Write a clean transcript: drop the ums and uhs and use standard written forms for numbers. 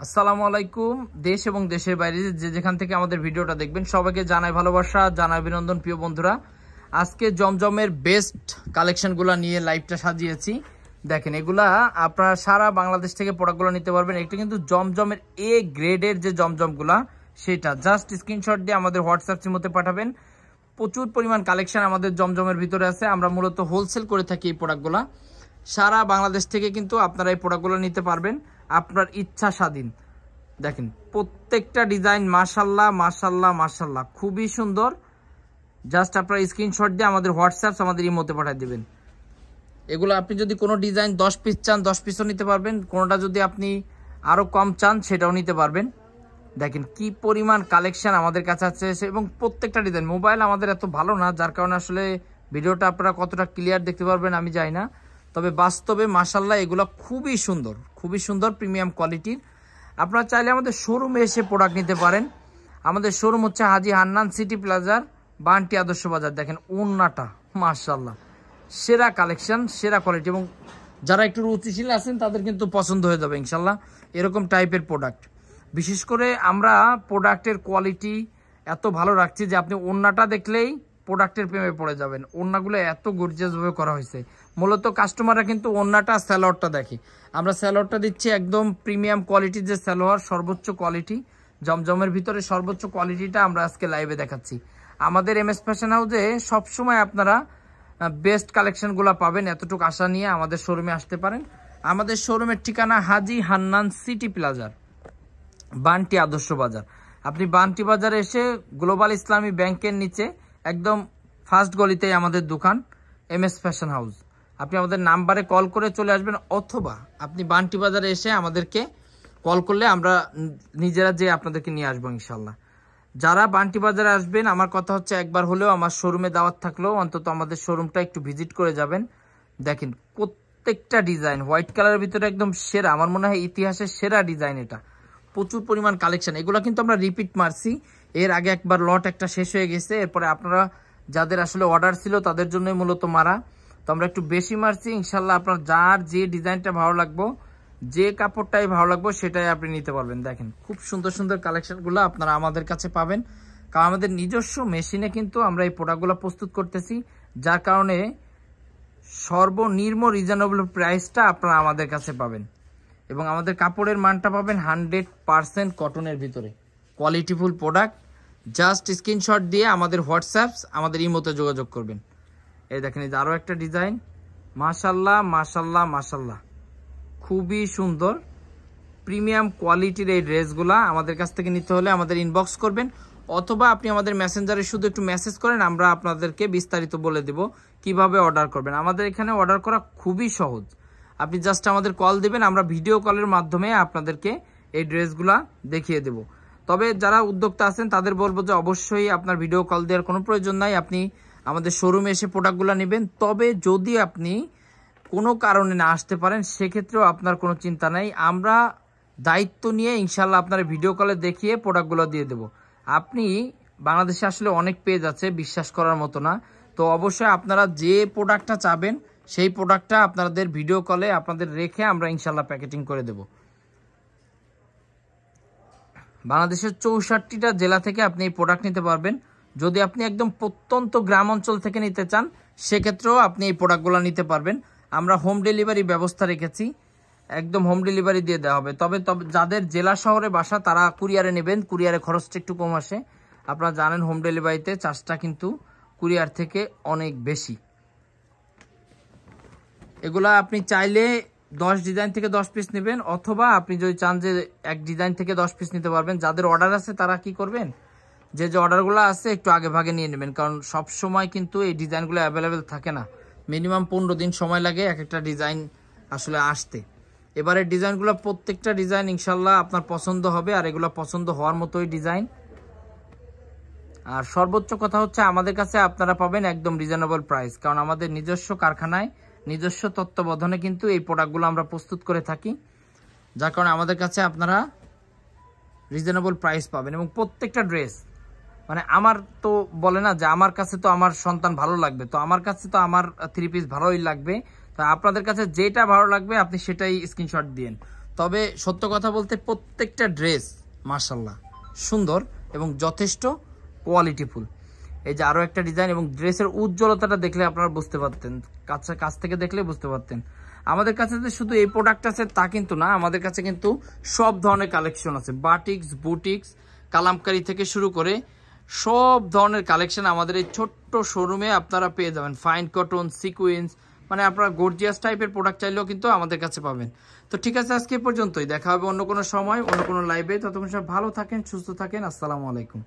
আসসালামু আলাইকুম। দেশ এবং দেশের বাইরে যে যেখান থেকে আমাদের ভিডিওটা দেখবেন সবাইকে জানাই ভালোবাসা, জানাই অভিনন্দন। প্রিয় বন্ধুরা, আজকে জমজমের বেস্ট কালেকশনগুলো নিয়ে লাইভটা সাজিয়েছি। দেখেন, এগুলা আপনারা সারা বাংলাদেশ থেকে প্রোডাক্টগুলো নিতে পারবেন। এটা কিন্তু জমজমের এ গ্রেডের যে জমজমগুলা, সেটা জাস্ট স্ক্রিনশট দিয়ে আমাদের হোয়াটসঅ্যাপ সিমতে পাঠাবেন। প্রচুর পরিমাণ কালেকশন আমাদের জমজমের ভিতরে আছে। আমরা মূলত হোলসেল করে থাকি এই প্রোডাক্টগুলা। সারা বাংলাদেশ থেকে কিন্তু আপনারা এই প্রোডাক্টগুলো নিতে পারবেন আপনার ইচ্ছা স্বাধীন। দেখেন, প্রত্যেকটা ডিজাইন মাশাল্লাহ মাশাল্লাহ মাশাল্লাহ খুবই সুন্দর। জাস্ট আপনারা স্ক্রিনশট দিয়ে আমাদের হোয়াটসঅ্যাপ আমাদের ইমোতে পাঠিয়ে দেবেন। এগুলো আপনি যদি কোনো ডিজাইন 10 পিস চান 10 পিসও নিতে পারবেন, কোনোটা যদি আপনি আরও কম চান সেটাও নিতে পারবেন। দেখেন কি পরিমাণ কালেকশন আমাদের কাছে আছে, এবং প্রত্যেকটা ডিজাইন মোবাইল আমাদের এত ভালো না, যার কারণে আসলে ভিডিওটা আপনারা কতটা ক্লিয়ার দেখতে পারবেন আমি জানি না। তবে বাস্তবে মাশাল্লাহ এগুলো খুবই সুন্দর, খুবই সুন্দর প্রিমিয়াম কোয়ালিটির। আপনারা চাইলে আমাদের শোরুমে এসে প্রোডাক্ট নিতে পারেন। আমাদের শোরুম হচ্ছে হাজী হান্নান সিটি প্লাজার, বান্টি আদর্শ বাজার। দেখেন ওন্নাটা মাশাল্লাহ সেরা কালেকশন, সেরা কোয়ালিটি, এবং যারা একটু রুচিশীল আছেন তাদের কিন্তু পছন্দ হয়ে যাবে ইনশাল্লাহ এরকম টাইপের প্রোডাক্ট। বিশেষ করে আমরা প্রোডাক্টের কোয়ালিটি এত ভালো রাখছি যে আপনি ওন্নাটা দেখলেই প্রোডাক্টের প্রেমে পড়ে যাবেন। ওন্নাগুলো এত গর্জিয়াসভাবে করা হয়েছে। মূলত কাস্টমাররা কিন্তু ওন্নাটা স্যালোয়ারটা দেখে। আমরা স্যালোয়ারটা দিচ্ছি একদম প্রিমিয়াম কোয়ালিটির যে স্যালোয়ার, সর্বোচ্চ কোয়ালিটি, জমজমের ভিতরে সর্বোচ্চ কোয়ালিটিটা আমরা আজকে লাইভে দেখাচ্ছি। আমাদের এমএস ফ্যাশন হাউসে সবসময় আপনারা বেস্ট কালেকশনগুলো পাবেন, এতটুকু আশা নিয়ে আমাদের শোরুমে আসতে পারেন। আমাদের শোরুমের ঠিকানা হাজী হান্নান সিটি প্লাজার, বান্টি আদর্শ বাজার। আপনি বান্টি বাজারে এসে গ্লোবাল ইসলামী ব্যাংকের নিচে একদম ফার্স্ট গলিতেই আমাদের দোকান এমএস ফ্যাশন হাউস। আপনি আমাদের নাম্বারে কল করে চলে আসবেন, অথবা আপনি বান্টি বাজারে এসে আমাদেরকে কল করলে আমরা নিজেরা যে আপনাদেরকে নিয়ে আসবো ইনশাল্লাহ। যারা বান্টি বাজারে আসবেন, আমার কথা হচ্ছে একবার হলেও আমার শোরুমে দাওয়াত থাকলেও অন্তত আমাদের শোরুমটা একটু ভিজিট করে যাবেন। দেখেন প্রত্যেকটা ডিজাইন হোয়াইট কালারের ভিতরে একদম সেরা, আমার মনে হয় ইতিহাসের সেরা ডিজাইন এটা। প্রচুর পরিমাণ কালেকশন, এগুলো কিন্তু আমরা রিপিট মারছি। এর আগে একবার লট একটা শেষ হয়ে গেছে, এরপরে আপনারা যাদের আসলে অর্ডার ছিল তাদের জন্যই মূলত মারা, তো আমরা একটু বেশি মারছি। ইনশাল্লাহ আপনার যার যে ডিজাইনটা ভালো লাগবো, যে কাপড়টাই ভালো লাগবে সেটাই আপনি নিতে পারবেন। দেখেন খুব সুন্দর সুন্দর কালেকশনগুলো আপনারা আমাদের কাছে পাবেন, কারণ আমাদের নিজস্ব মেশিনে কিন্তু আমরা এই প্রোডাক্টগুলো প্রস্তুত করতেছি, যার কারণে সর্বনিম্ন রিজনেবল প্রাইসটা আপনারা আমাদের কাছে পাবেন, এবং আমাদের কাপড়ের মানটা পাবেন 100% কটনের ভিতরে কোয়ালিটিফুল প্রোডাক্ট। জাস্ট স্ক্রিনশট দিয়ে আমাদের হোয়াটসঅ্যাপ আমাদের ইমোতে যোগাযোগ করবেন। এই দেখেন, এই যে আরও একটা ডিজাইন, মাশাল্লাহ মাশাল্লাহ মাশাল্লাহ খুবই সুন্দর প্রিমিয়াম কোয়ালিটির এই ড্রেসগুলা আমাদের কাছ থেকে নিতে হলে আমাদের ইনবক্স করবেন, অথবা আপনি আমাদের মেসেঞ্জারে শুধু একটু মেসেজ করেন, আমরা আপনাদেরকে বিস্তারিত বলে দেব কিভাবে অর্ডার করবেন। আমাদের এখানে অর্ডার করা খুবই সহজ। আপনি জাস্ট আমাদের কল দিবেন, আমরা ভিডিও কলের মাধ্যমে আপনাদেরকে এই ড্রেসগুলা দেখিয়ে দেব। তবে যারা উদ্যোক্তা আছেন তাদের বলবো যে অবশ্যই আপনার ভিডিও কল দেওয়ার কোনো প্রয়োজন নাই, আপনি আমাদের শোরুমে এসে প্রোডাক্টগুলো নেবেন। তবে যদি আপনি কোনো কারণে না আসতে পারেন সেক্ষেত্রেও আপনার কোনো চিন্তা নাই, আমরা দায়িত্ব নিয়ে ইনশাল্লাহ আপনার ভিডিও কলে দেখিয়ে প্রোডাক্টগুলো দিয়ে দেব। আপনি বাংলাদেশে আসলে অনেক পেজ আছে, বিশ্বাস করার মতো না, তো অবশ্যই আপনারা যে প্রোডাক্টটা চাবেন সেই প্রোডাক্টটা আপনাদের ভিডিও কলে আপনাদের রেখে আমরা ইনশাল্লাহ প্যাকেটিং করে দেব। বাংলাদেশের 64টা জেলা থেকে আপনি এই প্রোডাক্ট নিতে পারবেন। যদি আপনি একদম প্রত্যন্ত গ্রাম অঞ্চল থেকে নিতে চান সেক্ষেত্রেও আপনি এই প্রোডাক্টগুলো নিতে পারবেন। আমরা হোম ডেলিভারি ব্যবস্থা রেখেছি, একদম হোম ডেলিভারি দিয়ে দেওয়া হবে। তবে যাদের জেলা শহরে বাসা তারা কুরিয়ারে নেবেন, কুরিয়ারে খরচটা একটু কম আসে। আপনারা জানেন হোম ডেলিভারিতে চার্জটা কিন্তু কুরিয়ার থেকে অনেক বেশি। এগুলা আপনি চাইলে 10 ডিজাইন থেকে 10 পিস নেবেন, অথবা আপনি যদি চান যে এক ডিজাইন থেকে 10 পিস নিতে পারবেন। যাদের অর্ডার আছে তারা কি করবেন, যে অর্ডারগুলো আছে একটু আগে ভাগে নিয়ে নেবেন, কারণ সব সময় কিন্তু এই ডিজাইনগুলো অ্যাভেলেবেল থাকে না। মিনিমাম 15 দিন সময় লাগে এক একটা ডিজাইন আসলে আসতে। এবারে ডিজাইনগুলো প্রত্যেকটা ডিজাইন ইনশাল্লাহ আপনার পছন্দ হবে, আর এগুলো পছন্দ হওয়ার মতোই ডিজাইন। আর সর্বোচ্চ কথা হচ্ছে আমাদের কাছে আপনারা পাবেন একদম রিজনেবল প্রাইস, কারণ আমাদের নিজস্ব কারখানায় নিজস্ব তত্ত্বাবধানে কিন্তু এই প্রোডাক্টগুলো আমরা প্রস্তুত করে থাকি, যার কারণে আমাদের কাছে আপনারা রিজনেবল প্রাইস পাবেন। এবং প্রত্যেকটা ড্রেস মানে আমার তো বলে না যে আমার কাছে তো আমার সন্তান ভালো লাগবে, তো আমার কাছে তো আমার 3 পিস ভালোই লাগবে। তো আপনাদের কাছে যেটা ভালো লাগবে আপনি সেটাই স্ক্রিনশট দিন। তবে সত্য কথা বলতে প্রত্যেকটা ড্রেস মাশাআল্লাহ সুন্দর এবং যথেষ্ট কোয়ালিটিফুল। এই যে আরও একটা ডিজাইন, এবং ড্রেসের উজ্জ্বলতাটা দেখলে আপনারা বুঝতে পারতেন, কাছ থেকে দেখলে বুঝতে পারতেন। আমাদের কাছে যে শুধু এই প্রোডাক্ট আছে তা কিন্তু না, আমাদের কাছে কিন্তু সব ধরনের কালেকশন আছে। বাটিক্স, বুটিক্স, কালামকারী থেকে শুরু করে সব ধরনের কালেকশন আমাদের এই ছোট্ট শোরুমে আপনারা পেয়ে যাবেন। ফাইন কটন, সিকুয়েন্স, মানে আপনারা গর্জিয়াস টাইপের প্রোডাক্ট চাইলেও কিন্তু আমাদের কাছে পাবেন। তো ঠিক আছে, আজকে পর্যন্তই, দেখা হবে অন্য কোনো সময় অন্য কোনো লাইভে। ততক্ষণ সব ভালো থাকেন, সুস্থ থাকেন। আসসালামু আলাইকুম।